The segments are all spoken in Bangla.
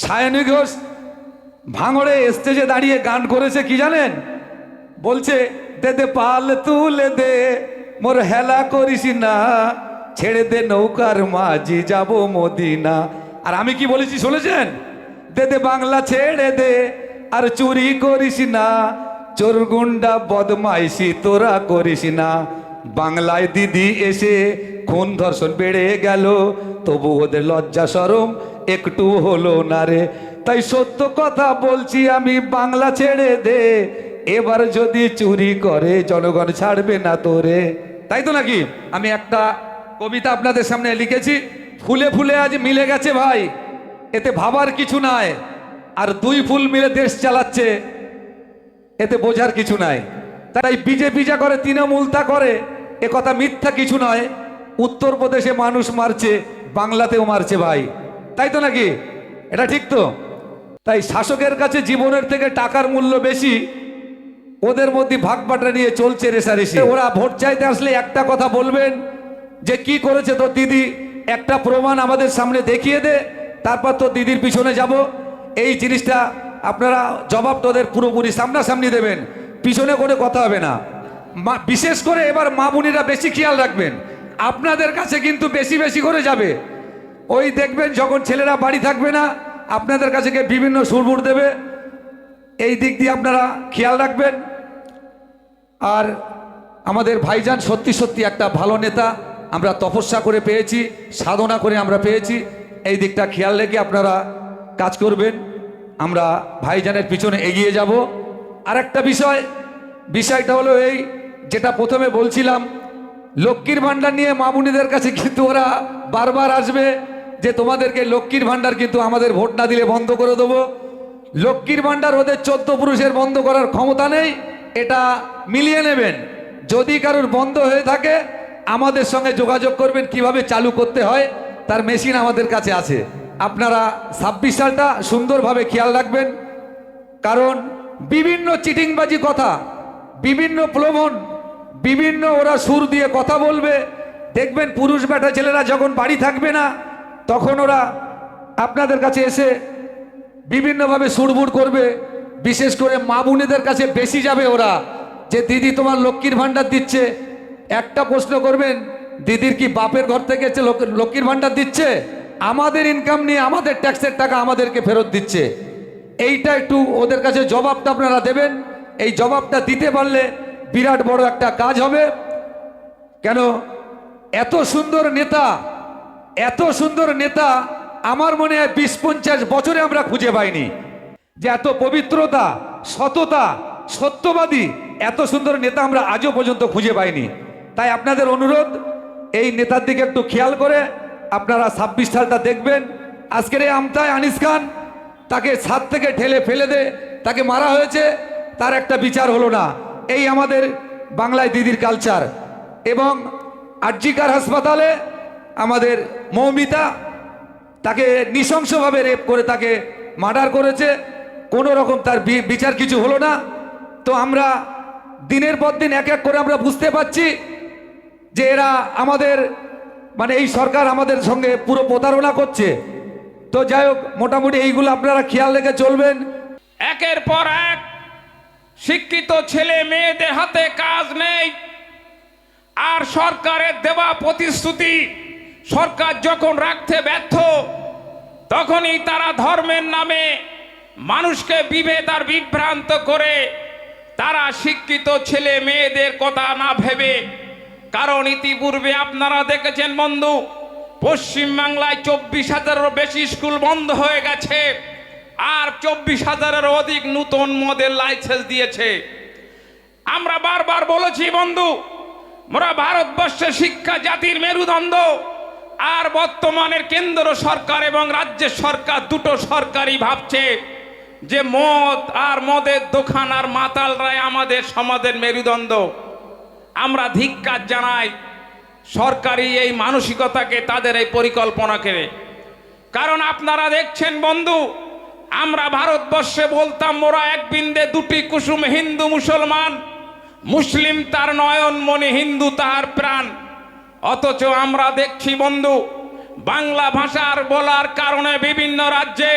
সায়নী ঘোষ ভাঙড়ে স্টেজে দাঁড়িয়ে গান করেছে কি জানেন? বলছে, দে দে পাল তুলে দে, মোর হেলা করিস না, ছেড়ে দে নৌকার মাঝি যাব মদিনা। আর আমি কি বলেছি শুনেছেন? দে দে বাংলা ছেড়ে দে, আর চুরি করিস না, চোর গুন্ডা বদমাইশি তোরা করিস না। বাংলায় দিদি এসে খুন ধর্ষণ বেড়ে গেল, তবু ওদের লজ্জা শরম একটু হলো না রে। তাই সত্য কথা বলছি আমি, বাংলা ছেড়ে দে, এবার যদি চুরি করে জনগণ ছাড়বে না তোরে। তাই তো নাকি? আমি একটা কবিতা আপনাদের সামনে লিখেছি, ফুলে ফুলে আজ মিলে গেছে ভাই, এতে ভাবার কিছু নাই, আর দুই ফুল মিলে দেশ চালাচ্ছে, এতে বোঝার কিছু নাই। তাই বিজেপি যা করে তৃণমূল তা করে, এ কথা মিথ্যা কিছু নয়। উত্তরপ্রদেশে মানুষ মারছে, বাংলাতেও মারছে ভাই, তাই তো নাকি? এটা ঠিক তো? তাই শাসকের কাছে জীবনের থেকে টাকার মূল্য বেশি, ওদের মধ্যে ভাগ বাটা নিয়ে চলছে রেষারেষি। ওরা ভোট চাইতে আসলে একটা কথা বলবেন যে কি করেছে তোর দিদি, একটা প্রমাণ আমাদের সামনে দেখিয়ে দে, তারপর তো দিদির পিছনে যাব। এই জিনিসটা আপনারা জবাব তোদের পুরোপুরি সামনাসামনি দেবেন, পিছনে করে কথা হবে না। বিশেষ করে এবার মা বোনেরা বেশি খেয়াল রাখবেন, আপনাদের কাছে কিন্তু বেশি বেশি করে যাবে। ওই দেখবেন যখন ছেলেরা বাড়ি থাকবে না, আপনাদের কাছে বিভিন্ন সুরবুর দেবে। এই দিক দিয়ে আপনারা খেয়াল রাখবেন। আর আমাদের ভাইজান সত্যি সত্যি একটা ভালো নেতা, আমরা তপস্যা করে পেয়েছি, সাধনা করে আমরা পেয়েছি। এই দিকটা খেয়াল রেখে আপনারা কাজ করবেন, আমরা ভাইজানের পিছনে এগিয়ে যাব। আর একটা বিষয়টা হলো এই, যেটা প্রথমে বলছিলাম, লক্ষ্মীর ভাণ্ডার নিয়ে মা বোনেদের কাছে কিন্তু ওরা বারবার আসবে যে তোমাদেরকে লক্ষ্মীর ভাণ্ডার কিন্তু আমাদের ভোট না দিলে বন্ধ করে দেবো। লক্ষ্মীর ভাণ্ডার ওদের 14 পুরুষের বন্ধ করার ক্ষমতা নেই, এটা মিলিয়ে নেবেন। যদি কারোর বন্ধ হয়ে থাকে আমাদের সঙ্গে যোগাযোগ করবেন, কিভাবে চালু করতে হয় তার মেশিন আমাদের কাছে আছে। আপনারা 26 সালটা সুন্দরভাবে খেয়াল রাখবেন, কারণ বিভিন্ন চিটিংবাজি কথা, বিভিন্ন প্রলোভন, বিভিন্ন ওরা সুর দিয়ে কথা বলবে। দেখবেন পুরুষ বেটা ছেলেরা যখন বাড়ি থাকবে না, তখন ওরা আপনাদের কাছে এসে বিভিন্নভাবে সুরবুর করবে। বিশেষ করে মা বোনেদের কাছে বেশি যাবে ওরা, যে দিদি তোমার লক্ষ্মীর ভাণ্ডার দিচ্ছে। একটা প্রশ্ন করবেন, দিদির কি বাপের ঘর থেকে লক্ষ্মীর ভাণ্ডার দিচ্ছে? আমাদের ইনকাম নিয়ে আমাদের ট্যাক্সের টাকা আমাদেরকে ফেরত দিচ্ছে। এইটা একটু ওদের কাছে জবাবটা আপনারা দেবেন। এই জবাবটা দিতে পারলে বিরাট বড় একটা কাজ হবে। কেন এত সুন্দর নেতা, এত সুন্দর নেতা আমার মনে হয় 20-50 বছরে আমরা খুঁজে পাইনি, যে এত পবিত্রতা, সততা, সত্যবাদী এত সুন্দর নেতা আমরা আজও পর্যন্ত খুঁজে পাইনি। তাই আপনাদের অনুরোধ, এই নেতার দিকে একটু খেয়াল করে আপনারা 26 সালটা দেখবেন। আজকের এই আমতায় আনিস খান, তাকে ছাদ থেকে ঠেলে ফেলে দে, তাকে মারা হয়েছে, তার একটা বিচার হলো না। এই আমাদের বাংলায় দিদির কালচার। এবং আরজিকার হাসপাতালে আমাদের মৌমিতা, তাকে নৃশংসভাবে রেপ করে তাকে মার্ডার করেছে, কোনো রকম তার বিচার কিছু হলো না। তো আমরা দিনের পর দিন এক এক করে আমরা বুঝতে পারছি যে এরা আমাদের এই সরকার আমাদের সঙ্গে পুরো প্রতারণা করছে। তো যাই হোক, মোটামুটি এইগুলো আপনারা খেয়াল রেখে চলবেন। একের পর এক শিক্ষিত ছেলে মেয়েদের হাতে কাজ নেই, আর সরকারের দেওয়া প্রতিশ্রুতি সরকার যখন রাখতে ব্যর্থ, তখনই তারা ধর্মের নামে মানুষকে বিভেদ আর বিভ্রান্ত করে তারা শিক্ষিত ছেলে মেয়েদের কথা না ভেবে। কারণ ইতিপূর্বে আপনারা দেখেছেন বন্ধু, পশ্চিমবাংলায় 24,000-এরও বেশি স্কুল বন্ধ হয়ে গেছে, আর 24,000-এরও অধিক নতুন মদের লাইসেন্স দিয়েছে। আমরা বারবার বলেছি বন্ধু, মোরা ভারতবর্ষে শিক্ষা জাতির মেরুদণ্ড, আর বর্তমানের কেন্দ্র সরকার এবং রাজ্য সরকার দুটো সরকারই ভাবছে যে মদ আর মদের দোকান আর মাতালরাই আমাদের সমাজের মেরুদণ্ড। আমরা ধিক্কার জানাই সরকারি এই মানসিকতাকে, তাদের এই পরিকল্পনাকে। কারণ আপনারা দেখছেন বন্ধু, আমরা ভারতবর্ষে বলতাম মোরা এক বিন্দে দুটি কুসুম, হিন্দু মুসলমান, মুসলিম তার নয়ন মনে, হিন্দু তাহার প্রাণ। অথচ আমরা দেখছি বন্ধু, বাংলা ভাষার বলার কারণে বিভিন্ন রাজ্যে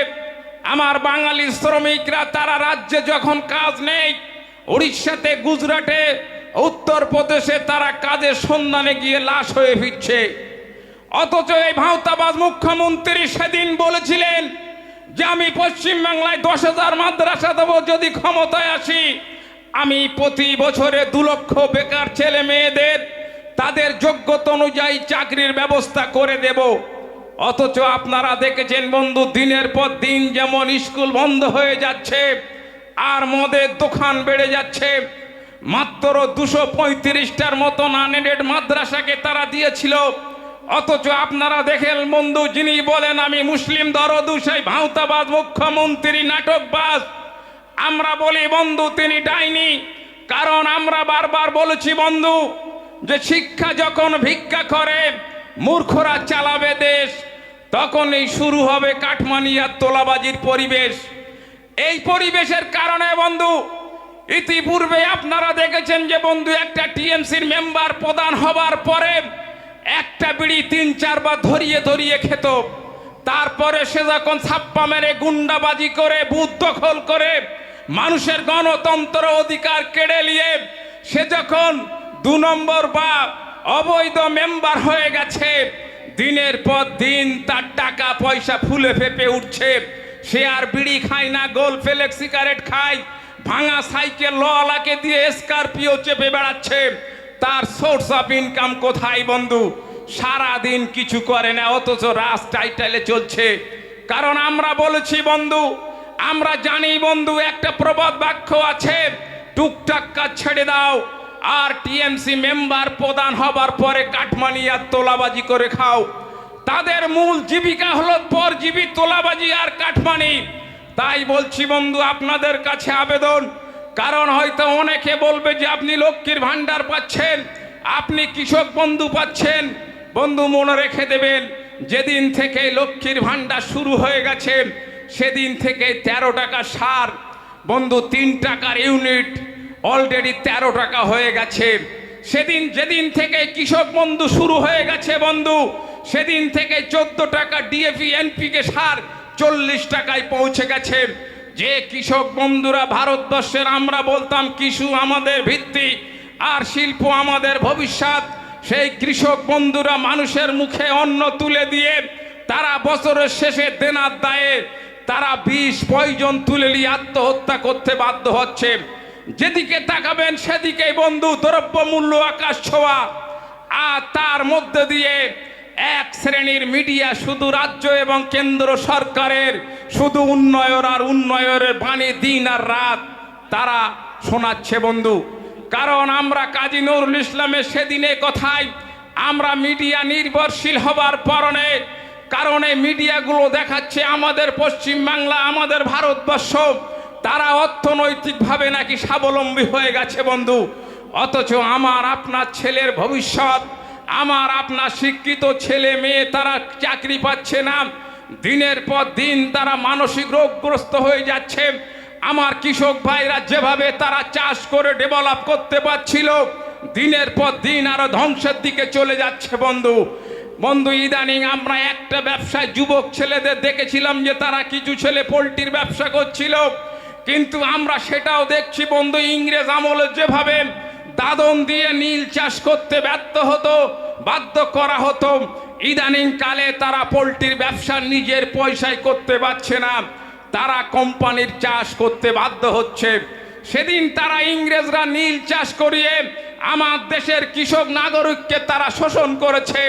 আমার বাঙালি শ্রমিকরা তারা রাজ্যে যখন কাজ নেই, উড়িষ্যাতে, গুজরাটে, উত্তরপ্রদেশে তারা কাজের সন্ধানে গিয়ে লাশ হয়ে ফিরছে। অথচ এই ভাঁওতাবাজ মুখ্যমন্ত্রী সেদিন বলেছিলেন যে আমি পশ্চিমবাংলায় 10,000 মাদ্রাসা দেবো যদি ক্ষমতায় আসি, আমি প্রতি বছরে 2 লক্ষ বেকার ছেলে মেয়েদের তাদের যোগ্যতা অনুযায়ী চাকরির ব্যবস্থা করে দেব। অথচ আপনারা দেখেছেন বন্ধু, দিনের পর দিন যেমন স্কুল বন্ধ হয়ে যাচ্ছে আর মদের দোকান বেড়ে যাচ্ছে। মাত্র 235টার মতো আনএডেড মাদ্রাসাকে তারা দিয়েছিল। অথচ আপনারা দেখেন বন্ধু, যিনি বলেন আমি মুসলিম দরদু, সেই ভাঁওতাবাজ মুখ্যমন্ত্রী নাটকবাজ। আমরা বলি বন্ধু তিনি ডাইনি, কারণ আমরা বারবার বলেছি বন্ধু যে শিক্ষা যখন ভিক্ষা করে মূর্খরা চালাবে দেশ, তখনই শুরু হবে কাঠমানিয়ার তোলাবাজির পরিবেশ। এই পরিবেশের কারণে বন্ধু ইতিপূর্বে আপনারা দেখেছেন যে বন্ধু একটা টিএমসির মেম্বার প্রধান হবার পরে একটা বিড়ি 3-4 বার ধরিয়ে ধরিয়ে খেত। তারপরে সে যখন ছাপ্পা মেরে গুন্ডাবাজি করে বুথ দখল করে মানুষের গণতন্ত্র অধিকার কেড়ে নিয়ে সে যখন 2 নম্বর বা অবৈধ মেম্বার হয়ে গেছে, দিনের পর দিন তার টাকা পয়সা ফুলে ফেপে উঠছে। সে আর বিড়ি খায় না, গোল ফেলেক সিগারেট খায়, ভাঙা সাইকেল লওয়ালাকে দিয়ে স্করপিও চেপে বেড়াচ্ছে। তার সোর্স অফ ইনকাম কোথায় বন্ধু? সারা দিন কিছু করে না, অথচ রাজ টাইটেলে চলছে। কারণ আমরা বলেছি বন্ধু, আমরা জানি বন্ধু একটা প্রবাদ বাক্য আছে, টুকটাক কাজ ছেড়ে দাও আর টিএমসি মেম্বার প্রধান হবার পরে কাঠমানিয়ার তোলাবাজি করে খাও। তাদের মূল জীবিকা হলো পরজীবী তোলাবাজি আর কাঠমানি। তাই বলছি বন্ধু আপনাদের কাছে আবেদন, কারণ হয়তো অনেকে বলবে যে আপনি লক্ষ্মীর ভান্ডার পাচ্ছেন, আপনি কৃষক বন্ধু পাচ্ছেন। বন্ধু মনে রেখে দেবেন, যেদিন থেকে লক্ষ্মীর ভান্ডার শুরু হয়ে গেছে সেদিন থেকে 13 টাকা সার বন্ধু, 3 টাকার ইউনিট অলরেডি 13 টাকা হয়ে গেছে। যেদিন থেকে কৃষক বন্ধু শুরু হয়ে গেছে বন্ধু, সেদিন থেকে 14 টাকা ডিএপি এনপিকে সার 40 টাকায় পৌঁছে গেছে। যে কৃষক বন্ধুরা ভারতবর্ষের, আমরা বলতাম কৃষি আমাদের ভিত্তি আর শিল্প আমাদের ভবিষ্যৎ, সেই কৃষক বন্ধুরা মানুষের মুখে অন্ন তুলে দিয়ে তারা বছরের শেষে দেনার দায়ে তারা বিষ পয়জন তুলে নিয়ে আত্মহত্যা করতে বাধ্য হচ্ছে। যেদিকে তাকাবেন সেদিকেই বন্ধু দ্রব্যমূল্য আকাশ ছোঁয়া। আর তার মধ্যে দিয়ে এক শ্রেণীর মিডিয়া শুধু রাজ্য এবং কেন্দ্র সরকারের শুধু উন্নয়ন আর উন্নয়নের বাণী দিন আর রাত তারা শোনাচ্ছে বন্ধু। কারণ আমরা কাজী নজরুল ইসলামের সেদিনে কথায় আমরা মিডিয়া নির্ভরশীল হবার কারণে মিডিয়াগুলো দেখাচ্ছে আমাদের পশ্চিম বাংলা, আমাদের ভারতবর্ষ তারা অর্থনৈতিকভাবে নাকি স্বাবলম্বী হয়ে গেছে বন্ধু। অথচ আমার আপনার ছেলের ভবিষ্যৎ, আমার আপনার শিক্ষিত ছেলে মেয়ে তারা চাকরি পাচ্ছে না, দিনের পর দিন তারা মানসিক রোগগ্রস্ত হয়ে যাচ্ছে। আমার কৃষক ভাইরা যেভাবে তারা চাষ করে ডেভেলপ করতে পারছিল, দিনের পর দিন আরো ধ্বংসের দিকে চলে যাচ্ছে বন্ধু। ইদানিং আমরা একটা ব্যবসায় যুবক ছেলেদের দেখেছিলাম যে তারা কিছু ছেলে পোল্ট্রির ব্যবসা করছিল, কিন্তু আমরা সেটাও দেখছি বন্ধু ইংরেজ আমলে যেভাবে দাদন দিয়ে নীল চাষ করতে বাধ্য করা হতো, ইদানিং কালে তারা পোল্ট্রির ব্যবসা নিজের পয়সায় করতে পারছে না, তারা কোম্পানির চাষ করতে বাধ্য হচ্ছে। সেদিন তারা ইংরেজরা নীল চাষ করিয়ে আমার দেশের কৃষক নাগরিককে তারা শোষণ করেছে।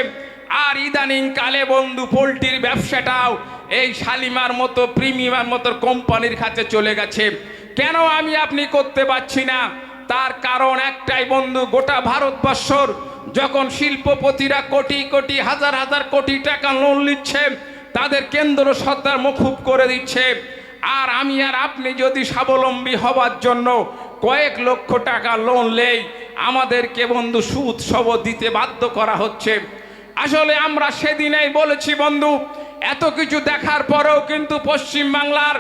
আর ইদানিং কালে বন্ধু পোল্ট্রির ব্যবসাটাও এই শালিমার মতো প্রিমিয়ার মতো কোম্পানির কাছে চলে গেছে। কেন আমি আপনি করতে পারছি না? তার কারণ একটাই বন্ধু, গোটা ভারতবর্ষর যখন শিল্পপতিরা কোটি কোটি হাজার হাজার কোটি টাকা লোন নিচ্ছে, তাদের কেন্দ্র সরকার মকুব করে দিচ্ছে। আর আমি আর আপনি যদি স্বাবলম্বী হবার জন্য কয়েক লক্ষ টাকা লোন নেই, আমাদেরকে বন্ধু সুদ সহ দিতে বাধ্য করা হচ্ছে। আসলে আমরা সেদিনেই বলেছি বন্ধু, এত কিছু দেখার পরেও কিন্তু পশ্চিম বাংলার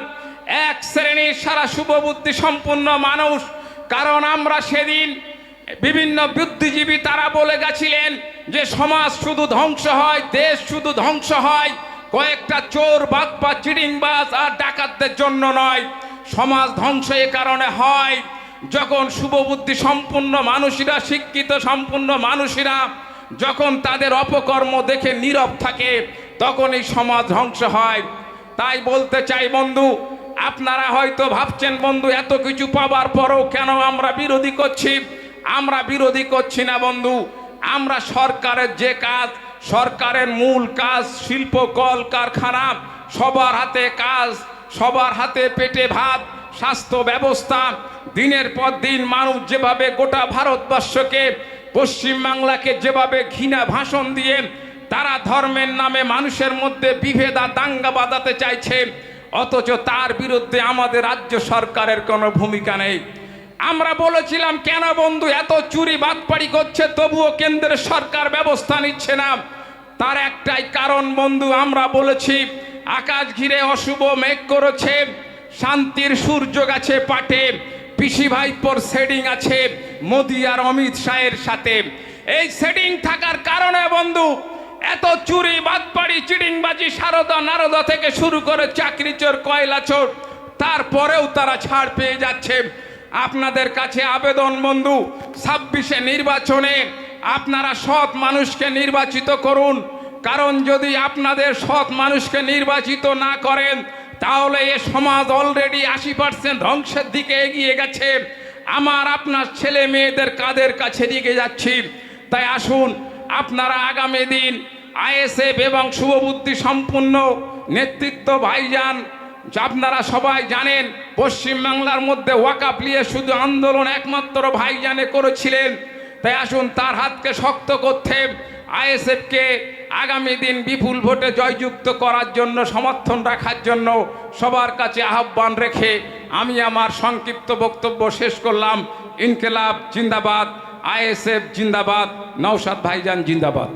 এক শ্রেণীর সারা শুভবুদ্ধি সম্পন্ন মানুষ, কারণ আমরা সেদিন বিভিন্ন বুদ্ধিজীবী তারা বলে গেছিলেন যে সমাজ শুধু ধ্বংস হয়, দেশ শুধু ধ্বংস হয় কয়েকটা চোর বাটপা চিটিংবাজ আর ডাকাতদের জন্য নয়। সমাজ ধ্বংস এ কারণে হয় যখন শুভবুদ্ধি সম্পূর্ণ মানুষেরা, শিক্ষিত সম্পূর্ণ মানুষেরা যখন তাদের অপকর্ম দেখে নীরব থাকে, তখন এই সমাজ ধ্বংস হয়। তাই বলতে চাই বন্ধু, আপনারা হয়তো ভাবছেন বন্ধু এত কিছু পাবার পরও কেন আমরা বিরোধী করছি। আমরা বিরোধী করছি না বন্ধু, আমরা সরকারের যে কাজ, সরকারের মূল কাজ শিল্প কল কারখানা, সবার হাতে কাজ, সবার হাতে পেটে ভাত, স্বাস্থ্য ব্যবস্থা, দিনের পর দিন মানুষ যেভাবে গোটা ভারতবর্ষকে, পশ্চিমবাংলাকে যেভাবে ঘৃণা ভাষণ দিয়ে তারা ধর্মের নামে মানুষের মধ্যে বিভেদ আর দাঙ্গা বাঁধাতে চাইছে, অথচ তার বিরুদ্ধে আমাদের রাজ্য সরকারের কোনো ভূমিকা নেই। আমরা বলেছিলাম কেন বন্ধু এত চুরি বাটপাড়ি করছে তবুও কেন্দ্রের সরকার ব্যবস্থা নিচ্ছে না। তার একটাই কারণ বন্ধু, আমরা বলেছি আকাশ ঘিরে অশুভ মেঘ করেছে, শান্তির সূর্য গাছে পাটে, পিসি ভাইপোর সেডিং আছে মোদি আর অমিত শাহের সাথে। এই সেডিং থাকার কারণে বন্ধু এত চুরি বাটপাড়ি চিটিংবাজি সারদা নারদা থেকে শুরু করে চাকরি চোর কয়লা চোর, তারপরেও তারা ছাড় পেয়ে যাচ্ছে। আপনাদের কাছে আবেদন বন্ধু, 26-এ নির্বাচনে আপনারা সৎ মানুষকে নির্বাচিত করুন। কারণ যদি আপনাদের সৎ মানুষকে নির্বাচিত না করেন তাহলে এ সমাজ অলরেডি 80% ধ্বংসের দিকে এগিয়ে গেছে। আমার আপনার ছেলে মেয়েদের কাদের কাছে দিকে যাচ্ছি। তাই আসুন আপনারা আগামী দিন আইএসএফ এবং শুভবুদ্ধি সম্পূর্ণ নেতৃত্ব ভাইজান, আপনারা সবাই জানেন পশ্চিমবাংলার মধ্যে ওয়াকাফ নিয়ে শুধু আন্দোলন একমাত্র ভাইজানে করেছিলেন। তাই আসুন তার হাতকে শক্ত করতে আইএসএফকে আগামী দিন বিপুল ভোটে জয়যুক্ত করার জন্য, সমর্থন রাখার জন্য সবার কাছে আহ্বান রেখে আমি আমার সংক্ষিপ্ত বক্তব্য শেষ করলাম। ইনকিলাব জিন্দাবাদ, আইএসএফ জিন্দাবাদ, নওশাদ ভাইজান জিন্দাবাদ।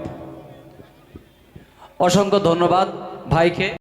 অসংখ্য ধন্যবাদ ভাইকে।